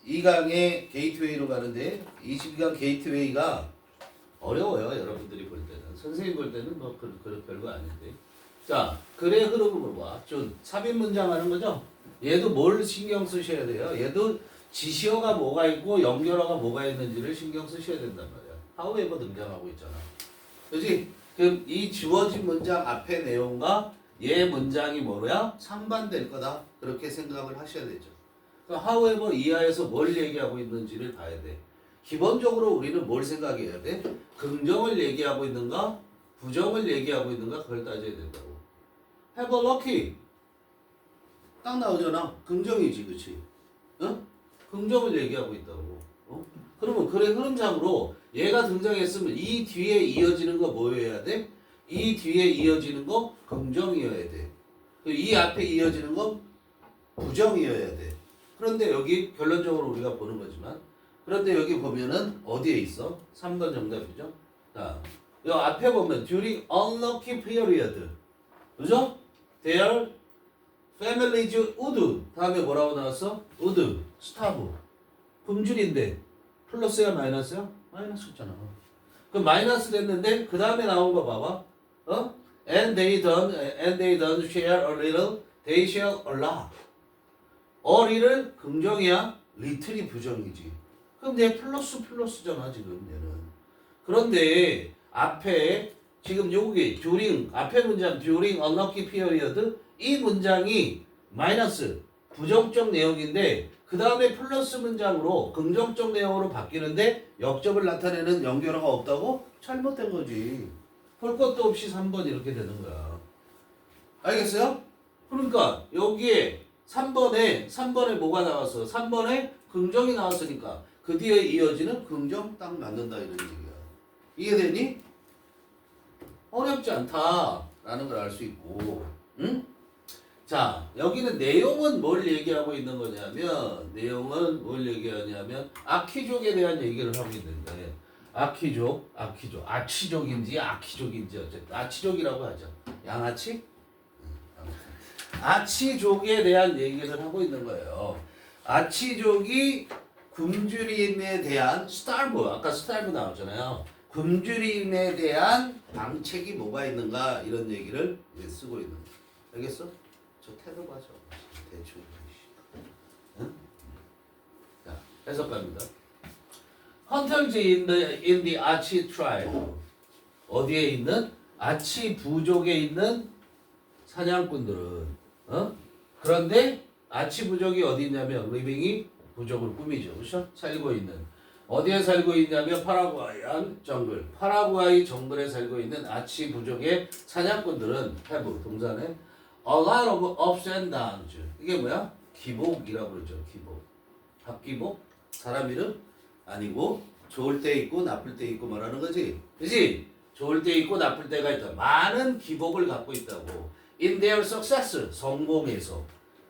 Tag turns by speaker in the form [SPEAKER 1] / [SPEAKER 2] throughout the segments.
[SPEAKER 1] 22강의 게이트웨이로 가는데 22강 게이트웨이가 어려워요. 여러분들이 볼 때는. 선생님 볼 때는 뭐 별거 아닌데. 자, 글의 흐름으로 봐. 좀 삽입 문장 하는 거죠? 얘도 뭘 신경 쓰셔야 돼요? 얘도 지시어가 뭐가 있고 연결어가 뭐가 있는지를 신경 쓰셔야 된단 말이야. however 등장하고 있잖아. 그렇지? 그럼 이 주어진 문장 앞의 내용과 얘 문장이 뭐야? 상반될 거다. 그렇게 생각을 하셔야 되죠. 그럼 however 이하에서 뭘 얘기하고 있는지를 봐야 돼. 기본적으로 우리는 뭘 생각해야 돼? 긍정을 얘기하고 있는가? 부정을 얘기하고 있는가? 그걸 따져야 된다고. have a lucky. 딱 나오잖아. 긍정이지, 그치? 어? 긍정을 얘기하고 있다고. 어? 그러면 글의 흐름상으로 얘가 등장했으면 이 뒤에 이어지는 거 뭐여야 돼? 이 뒤에 이어지는 거 긍정이어야 돼. 이 앞에 이어지는 거 부정이어야 돼. 그런데 여기 결론적으로 우리가 보는 거지만 그런데 여기 보면은 어디에 있어? 3번 정답이죠. 자, 이 앞에 보면 during unlucky period. 그죠? Their families would. 다음에 뭐라고 나왔어? would. starve. 품줄인데 플러스야 마이너스야? 마이너스잖아. 그럼 마이너스 됐는데 그 다음에 나온 거 봐봐. 어? and they don't share a little. They share a lot. a little 긍정이야. little이 부정이지. 그럼 내 플러스잖아 지금 얘는. 그런데 앞에 지금 여기 during 앞에 문장 during unlucky period 이 문장이 마이너스 부정적 내용인데 그 다음에 플러스 문장으로 긍정적 내용으로 바뀌는데 역접을 나타내는 연결어가 없다고? 잘못된 거지. 볼 것도 없이 3번 이렇게 되는 거야. 알겠어요? 그러니까 여기에 3번에 뭐가 나왔어? 3번에 긍정이 나왔으니까 그 뒤에 이어지는 긍정 딱 맞는다 이런 얘기야. 이해되니? 어렵지 않다라는 걸 알 수 있고, 응? 자, 여기는 내용은 뭘 얘기하고 있는 거냐면, 아키족에 대한 얘기를 하고 있는데, 아치족인지 어쨌든 아치족이라고 하죠. 양아치? 아치족에 대한 얘기를 하고 있는 거예요. 아치족이 굶주림에 대한 아까 스타르브 나왔잖아요. 굶주림에 대한 방책이 뭐가 있는가 이런 얘기를 쓰고 있는 거예요. 알겠어? 저 태도 봐줘. 대충. 응? 자, 해석 갑니다. Hunters in the Achi tribe. 어디에 있는? 아치 부족에 있는 사냥꾼들은 그런데 아치 부족이 어디 있냐면 리빙이 부족을 꾸미죠. 그렇죠? 살고 있는. 어디에 살고 있냐면 파라과이 정글에 살고 있는 아치 부족의 사냥꾼들은 have 동사네. A lot of ups and downs. 이게 뭐야? 기복이라고 그러죠. 기복. 합기복? 사람 이름? 아니고 좋을 때 있고 나쁠 때 있고 말하는 거지. 그지? 좋을 때 있고 나쁠 때가 있다. 많은 기복을 갖고 있다고. In their success. 성공에서.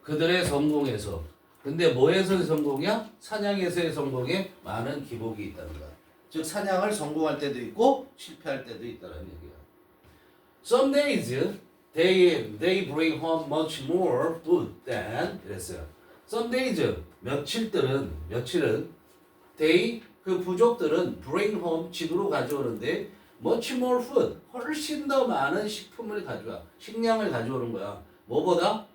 [SPEAKER 1] 그들의 성공에서. 근데 뭐에서의 성공이야? 사냥에서의 성공에 많은 기복이 있다는 거야. 즉 사냥을 성공할 때도 있고 실패할 때도 있다는 얘기야. Some days they bring home much more food than 이랬어요. Some days 며칠은 그 부족들은 bring home 집으로 가져오는데 much more food 훨씬 더 많은 식품을 가져와 식량을 가져오는 거야. 뭐보다?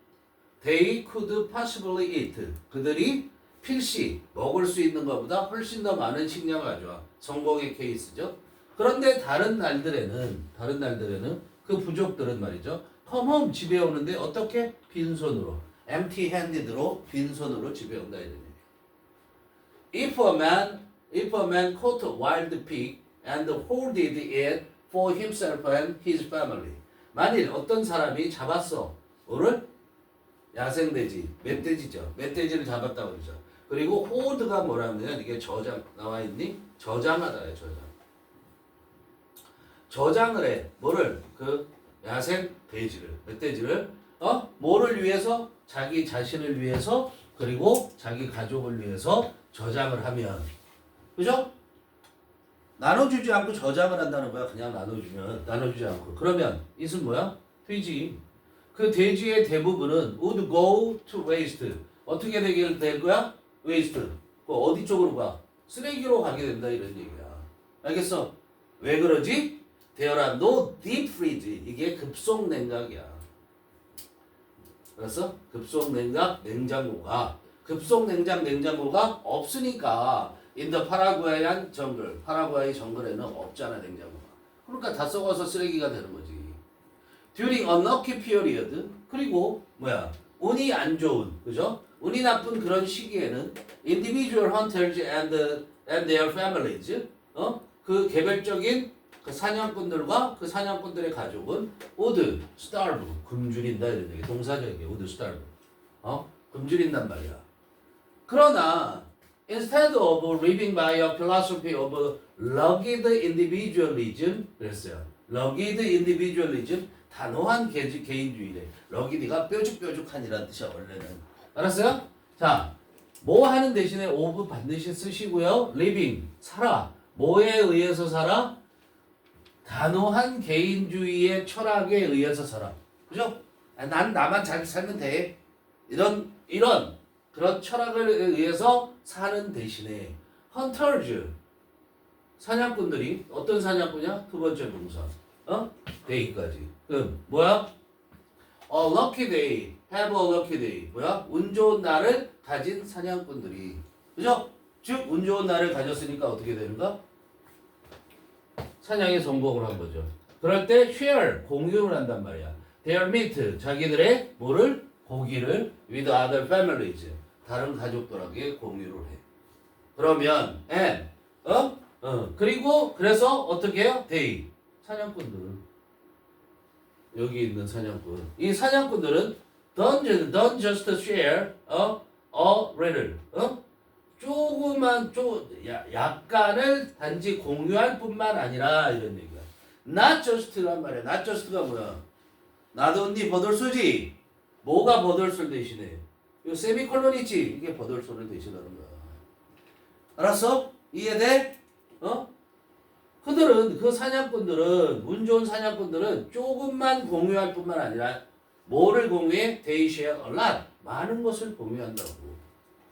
[SPEAKER 1] They could possibly eat. 그들이 필시 먹을 수 있는 것보다 훨씬 더 많은 식량을 가져와. 성공의 케이스죠. 그런데 다른 날들에는 그 부족들은 말이죠. come home 집에 오는데 어떻게? 빈손으로. empty handed로 빈손으로 집에 온다 이런 얘기. If a man caught a wild pig and hoarded it for himself and his family. 만일 어떤 사람이 잡았어. 뭐를? 야생돼지, 멧돼지죠. 멧돼지를 잡았다고 그러죠. 그리고 호드가 뭐라면 이게 저장 나와 있니? 저장하다예요. 저장을 해. 뭐를? 그 야생 돼지를, 멧돼지를 뭐를 위해서? 자기 자신을 위해서 그리고 자기 가족을 위해서 저장을 하면, 그죠? 나눠주지 않고 저장을 한다는 거야. 그냥 나눠주지 않고. 그러면 이은 뭐야? 돼지. 그 돼지의 대부분은 would go to waste. 어떻게 될 거야? waste. 어디 쪽으로 가? 쓰레기로 가게 된다 이런 얘기야. 알겠어? 왜 그러지? There are no deep freeze. 이게 급속 냉각이야. 알았어? 급속 냉각 냉장고가 급속 냉장 냉장고가 없으니까 인더 파라과이안 정글 파라과이 정글에는 없잖아 냉장고가. 그러니까 다 썩어서 쓰레기가 되는 거지. During unlucky period 그리고 뭐야 운이 안 좋은 그죠? 운이 나쁜 그런 시기에는 individual hunters and their families 그 개별적인 그 사냥꾼들과 그 사냥꾼들의 가족은 would starve 굶주린다 이런 얘기 동사적이에요. would starve 굶주린단 말이야. 그러나 instead of living by a philosophy of rugged individualism 그랬어요. rugged individualism 단호한 개인주의래. rugged가 뾰족뾰족한이라는 뜻이야 원래는. 알았어요? 자, 뭐 하는 대신에 of 반드시 쓰시고요. living 살아. 뭐에 의해서 살아? 단호한 개인주의의 철학에 의해서 살아. 그죠? 난 나만 잘 살면 돼. 이런 그런 철학을 의해서 사는 대신에 hunters 사냥꾼들이 어떤 사냥꾼이야? 두 번째 동사. day까지. 그럼 뭐야? A lucky day, have a lucky day. 뭐야? 운 좋은 날을 가진 사냥꾼들이. 그죠? 즉, 운 좋은 날을 가졌으니까 어떻게 되는가? 사냥에 성공을 한 거죠. 그럴 때 share, 공유를 한단 말이야. Their meat, 자기들의 뭐를? 고기를 with other families, 다른 가족들에게 공유를 해. 그러면 and, 그리고 그래서 어떻게 해요? they, 사냥꾼들. 여기 있는 사냥꾼. 이 사냥꾼들은 don't just share a little, 조그만 약간을 단지 공유할 뿐만 아니라 이런 얘기야. Not just란 말이야. Not just가 뭐야? 나도 언니 버들소지. 뭐가 버들소를 대신해? 이 세미콜론 있지? 이게 버들소를 대신하는 거야. 알았어? 이해돼? 그들은 그 사냥꾼들은 운 좋은 사냥꾼들은 조금만 공유할 뿐만 아니라 뭐를 공유해? They share a lot. 많은 것을 공유한다고.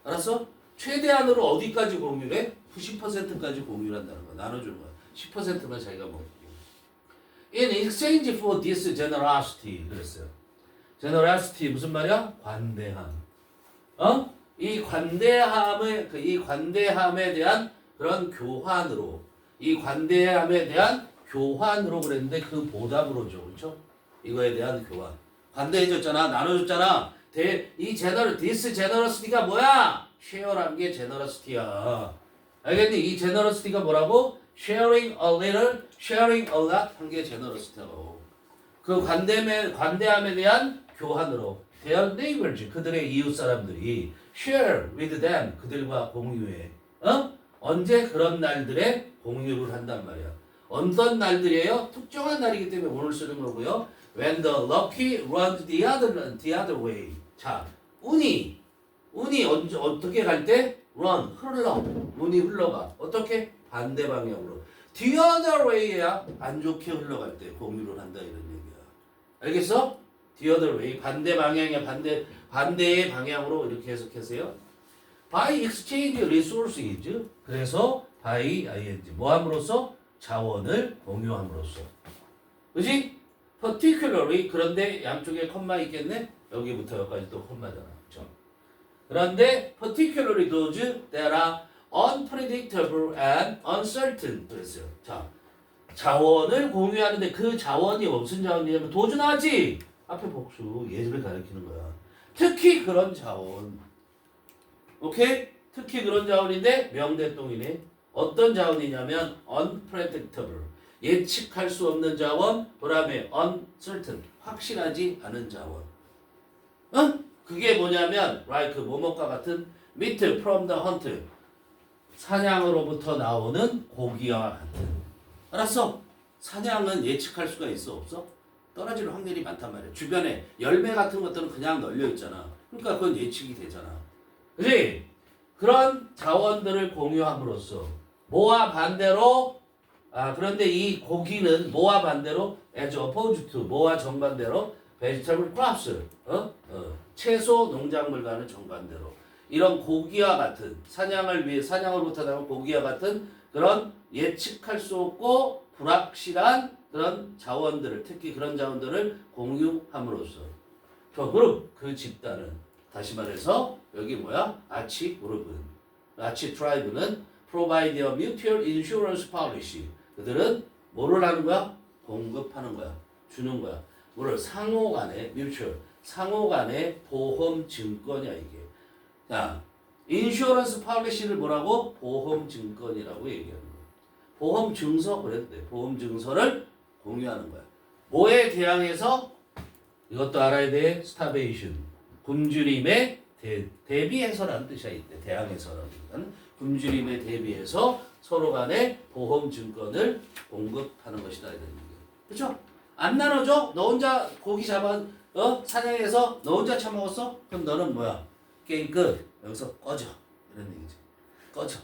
[SPEAKER 1] 알았어? 최대한으로 어디까지 공유해? 90%까지 공유를 한다는 거야. 나눠주는 거야. 10%만 자기가 먹고. In exchange for this generosity 그랬어요. generosity 무슨 말이야? 관대함. 이 관대함에 대한 그런 교환으로 이 관대함에 대한 교환으로 그랬는데 그 보답으로죠. 그렇죠? 이거에 대한 교환. 관대해줬잖아. 나눠줬잖아. this generosity가 뭐야? share란 게 generosity야. 알겠니? 이 generosity가 뭐라고? sharing a little, sharing a lot 한 게 generosity라고. 그 관대함에 대한 교환으로 their neighbors, 그들의 이웃 사람들이 share with them, 그들과 공유해. 언제 그런 날들에 공유를 한단 말이야. 어떤 날들이에요? 특정한 날이기 때문에 오늘 쓰는 거고요. When the lucky runs the other way. 자, 운이 어떻게 갈 때? run, 운이 흘러가. 어떻게? 반대 방향으로. The other way야. 안 좋게 흘러갈 때 공유를 한다 이런 얘기야. 알겠어? The other way. 반대 방향이야. 반대의 방향으로 이렇게 해석하세요. By exchange resources. 그래서 by ing. 뭐 함으로써? 자원을 공유함으로써. 그지? particularly 그런데 양쪽에 콤마 있겠네? 여기부터 여기까지 또 콤마잖아. 그렇죠? 그런데 particularly those that are unpredictable and uncertain 그랬어요. 자, 자원을 공유하는데 그 자원이 무슨 자원이냐면 도주 나왔지? 앞에 복수 예를 가리키는 거야. 특히 그런 자원. 오케이? 특히 그런 자원인데 명대동이네. 어떤 자원이냐면 unpredictable 예측할 수 없는 자원, 그다음에 uncertain 확실하지 않은 자원. 그게 뭐냐면 like 뭐뭐과 같은 meat from the hunt 사냥으로부터 나오는 고기와 같은. 알았어? 사냥은 예측할 수가 있어 없어? 떨어질 확률이 많단 말이야. 주변에 열매 같은 것들은 그냥 널려 있잖아. 그러니까 그건 예측이 되잖아. 그지? 그런 자원들을 공유함으로써 뭐와 반대로 그런데 이 고기는 뭐와 반대로 as opposed to 뭐와 정반대로 vegetable crops 채소 농작물과는 정반대로 이런 고기와 같은 사냥을 위해 사냥으로부터 나온 고기와 같은 그런 예측할 수 없고 불확실한 그런 자원들을 특히 그런 자원들을 공유함으로써 그럼 그 집단은 다시 말해서 여기 뭐야? 아치 그룹은 아치 트라이브는 provide a mutual insurance policy 그들은 뭐를 하는 거야? 공급하는 거야. 주는 거야. 뭐를 상호간의 mutual 상호간의 보험 증권이야 이게. 자, 인슈어런스 팔리시를 뭐라고? 보험 증권이라고 얘기하는 거야. 보험 증서 그래도 돼. 보험 증서를 공유하는 거야. 뭐에 대항해서? 이것도 알아야 돼. 스타베이션. 굶주림에 대비해서라는 뜻이야 이때. 대항해서라는 뜻은 굶주림에 대비해서 서로 간에 보험 증권을 공급하는 것이다 이런 얘기야. 그렇죠? 안 나눠줘? 너 혼자 고기 잡아 사냥해서 너 혼자 처먹었어? 그럼 너는 뭐야? 게임 끝. 여기서 꺼져. 이런 얘기지. 꺼져.